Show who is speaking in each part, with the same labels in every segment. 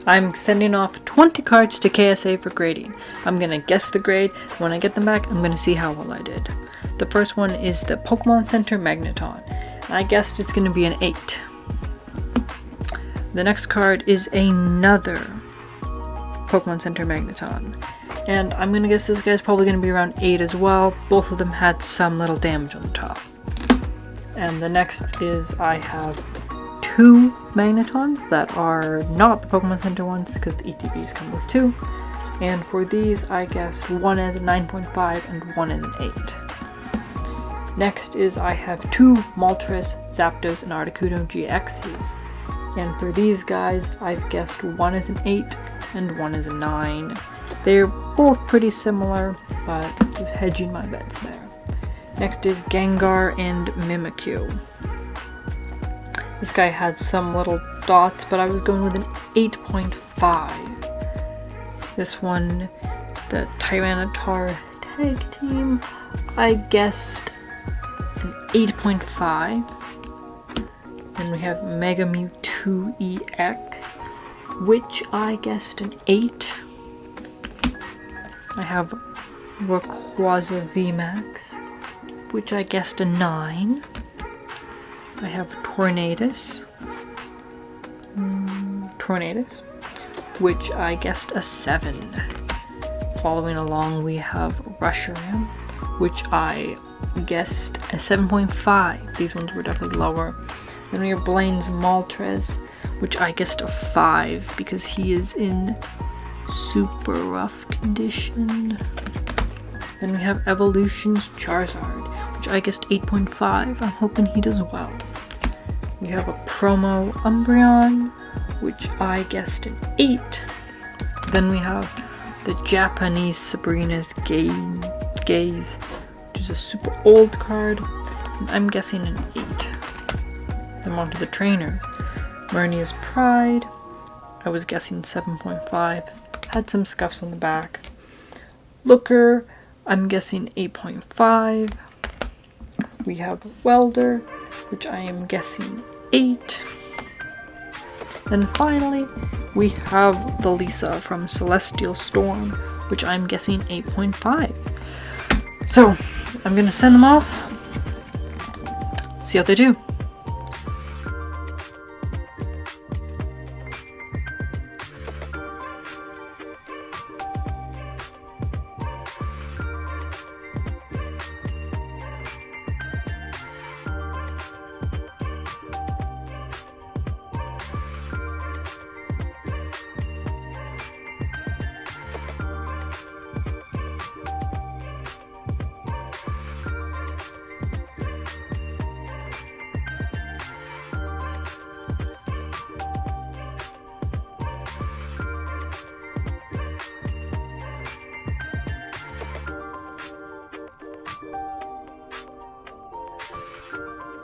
Speaker 1: I'm sending off 20 cards to KSA for grading. I'm gonna guess the grade. When I get them back, I'm gonna see how well I did. The first one is the Pokemon Center Magneton. I guessed it's gonna be an 8. The next card is another Pokemon Center Magneton. And I'm gonna guess this guy's probably gonna be around 8 as well. Both of them had some little damage on the top. And the next is I have 2 Magnetons that are not the Pokemon Center ones because the ETBs come with 2. And for these, I guess one is a 9.5 and one is an 8. Next is I have 2 Moltres, Zapdos, and Articuno GXs. And for these guys, I've guessed one is an 8 and one is a 9. They're both pretty similar, but just hedging my bets there. Next is Gengar and Mimikyu. This guy had some little dots, but I was going with an 8.5. This one, the Tyranitar Tag Team, I guessed an 8.5. Then we have Mega Mewtwo EX, which I guessed an 8. I have Rayquaza VMAX, which I guessed a 9. I have Tornadus, which I guessed a 7. Following along, we have Reshiram, which I guessed a 7.5. These ones were definitely lower. Then we have Blaine's Moltres, which I guessed a 5 because he is in super rough condition. Then we have Evolution's Charizard, which I guessed 8.5. I'm hoping he does well. We have a promo Umbreon, which I guessed an 8. Then we have the Japanese Sabrina's Gaze, which is a super old card, and I'm guessing an 8. Then on to the trainers. Murnia's Pride, I was guessing 7.5. Had some scuffs on the back. Looker, I'm guessing 8.5. We have Welder, which I am guessing 8. Then finally, we have the Lisa from Celestial Storm, which I'm guessing 8.5. So, I'm gonna send them off, see how they do.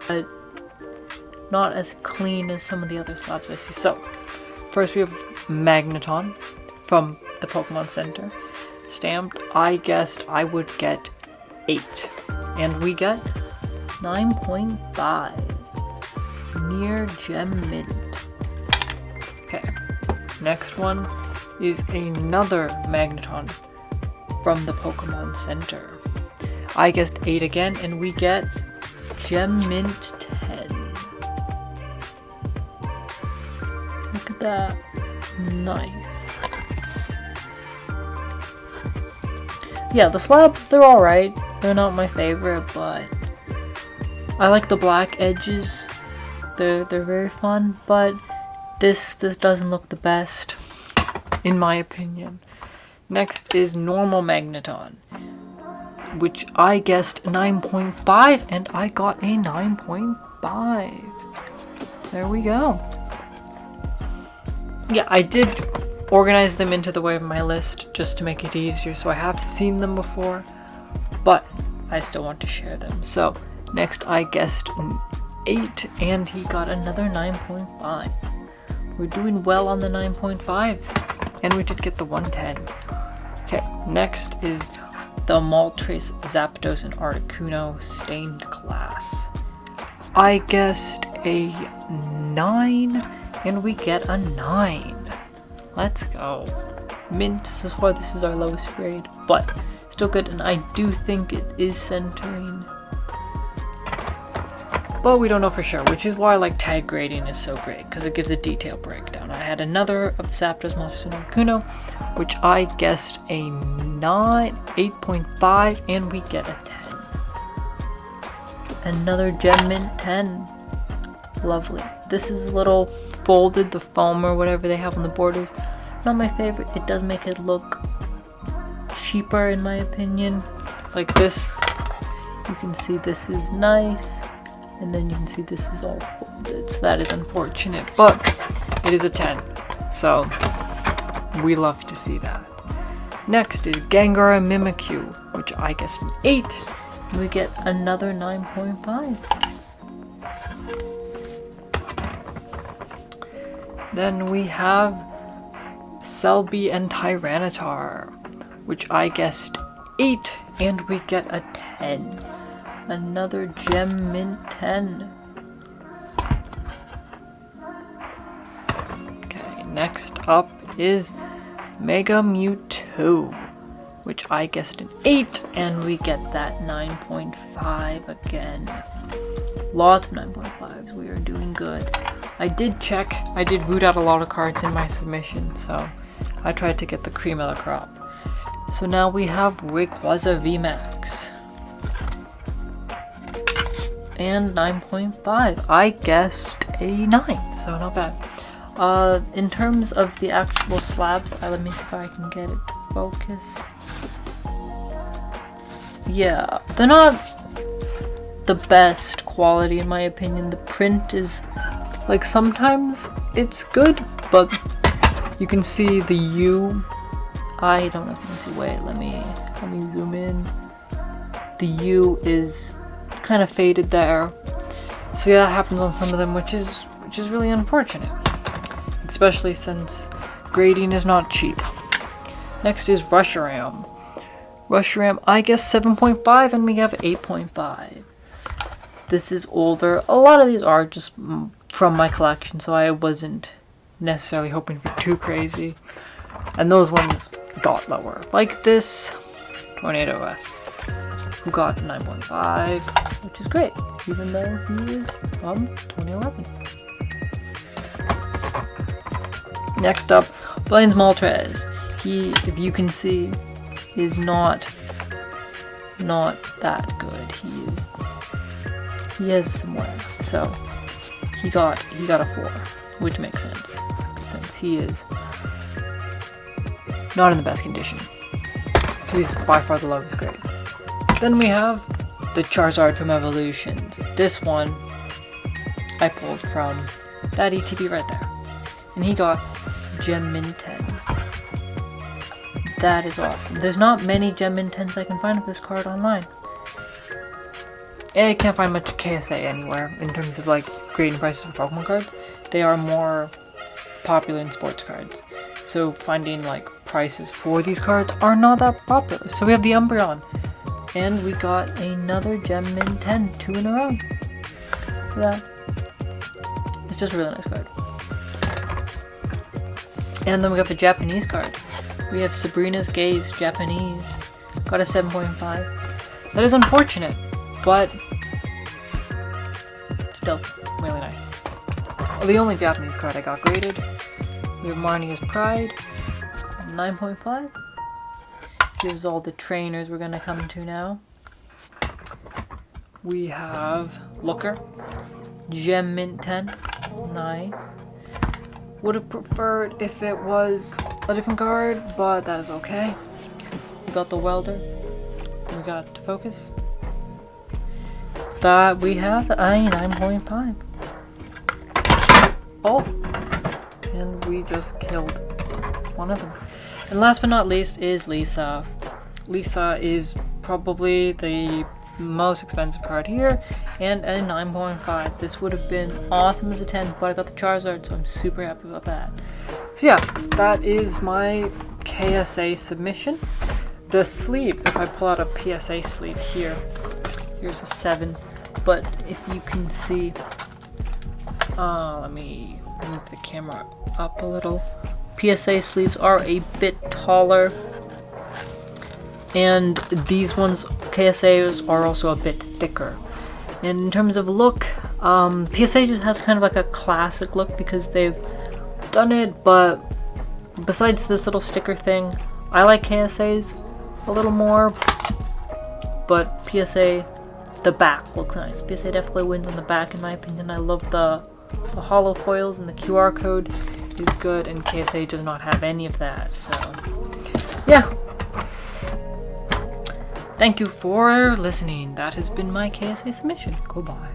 Speaker 1: But not as clean as some of the other slabs I see. So, first we have Magneton from the Pokemon Center. Stamped, I guessed I would get 8. And we get 9.5. Near Gem Mint. Okay, next one is another Magneton from the Pokemon Center. I guessed 8 again, and we get Gem Mint 10. Look at that. Nice. Yeah, the slabs, they're alright. They're not my favorite, but I like the black edges. They're very fun, but this doesn't look the best, in my opinion. Next is normal Magneton, which I guessed 9.5, and I got a 9.5. There we go. Yeah, I did organize them into the way of my list just to make it easier, so I have seen them before, but I still want to share them. So next I guessed an 8, and he got another 9.5. We're doing well on the 9.5s, and we did get the 110. Okay, next is the Moltres, Zapdos, and Articuno Stained Glass. I guessed a 9, and we get a 9. Let's go. Mint, this is why this is our lowest grade, but still good, and I do think it is centering. But we don't know for sure, which is why like tag grading is so great, because it gives a detailed breakdown. I had another of Zapdos, Monsters, and Articuno, which I guessed a 8.5, and we get a 10. Another Gem Mint 10. Lovely. This is a little folded, the foam or whatever they have on the borders. Not my favorite. It does make it look cheaper in my opinion. Like this, you can see this is nice, and then you can see this is all folded, so that is unfortunate, but it is a 10, so we love to see that. Next is Gengar and Mimikyu, which I guessed an 8, and we get another 9.5. Then we have Celebi and Tyranitar, which I guessed 8, and we get a 10. Another Gem Mint 10. Okay, next up is Mega Mewtwo, which I guessed an 8, and we get that 9.5 again. Lots of 9.5s, we are doing good. I did root out a lot of cards in my submission, so I tried to get the cream of the crop. So now we have Rayquaza VMAX. And 9.5. I guessed a 9, so not bad. In terms of the actual slabs, let me see if I can get it to focus. Yeah, they're not the best quality in my opinion. The print is, like, sometimes it's good, but you can see the U. I don't know if you can see. Wait, let me zoom in. The U is kind of faded there, so yeah, that happens on some of them, which is really unfortunate, especially since grading is not cheap. Next is Reshiram. I guess 7.5, and we have 8.5. This is older. A lot of these are just from my collection, so I wasn't necessarily hoping for too crazy, and those ones got lower, like this Tornado S, who got 9.5, which is great, even though he is from 2011. Next up, Blaine's Moltres. He, if you can see, is not that good. He has some wear, so he got a 4, which makes sense since he is not in the best condition. So he's by far the lowest grade. Then we have the Charizard from Evolutions. This one I pulled from that ETB right there, and he got Gem Mint 10. That is awesome. There's not many Gem Mint 10s I can find of this card online. And I can't find much KSA anywhere in terms of like grading prices for Pokemon cards. They are more popular in sports cards. So finding like prices for these cards are not that popular. So we have the Umbreon. And we got another Gem Mint 10, 2 in a row. So that, it's just a really nice card. And then we got the Japanese card. We have Sabrina's Gaze Japanese. Got a 7.5. That is unfortunate, but still really nice. Well, the only Japanese card I got graded. We have Marnia's Pride, 9.5. Here's all the trainers we're gonna come to now. We have Looker, Gem Mint 10, 9. Would have preferred if it was a different card, but that is okay. We got the Welder. We got to focus. That we have a 9.5. Oh, and we just killed one of them. And last but not least is Lisa. Lisa is probably the most expensive card here, and a 9.5. This would have been awesome as a 10, but I got the Charizard, so I'm super happy about that. So yeah, that is my KSA submission. The sleeves, if I pull out a PSA sleeve here, here's a 7, but if you can see, let me move the camera up a little, PSA sleeves are a bit taller, and these ones, KSA's, are also a bit thicker. And in terms of look, PSA just has kind of like a classic look because they've done it, but besides this little sticker thing, I like KSA's a little more, but PSA, the back looks nice. PSA definitely wins on the back in my opinion. I love the hollow foils, and the QR code is good, and KSA does not have any of that, so yeah. Thank you for listening. That has been my KSA submission. Goodbye.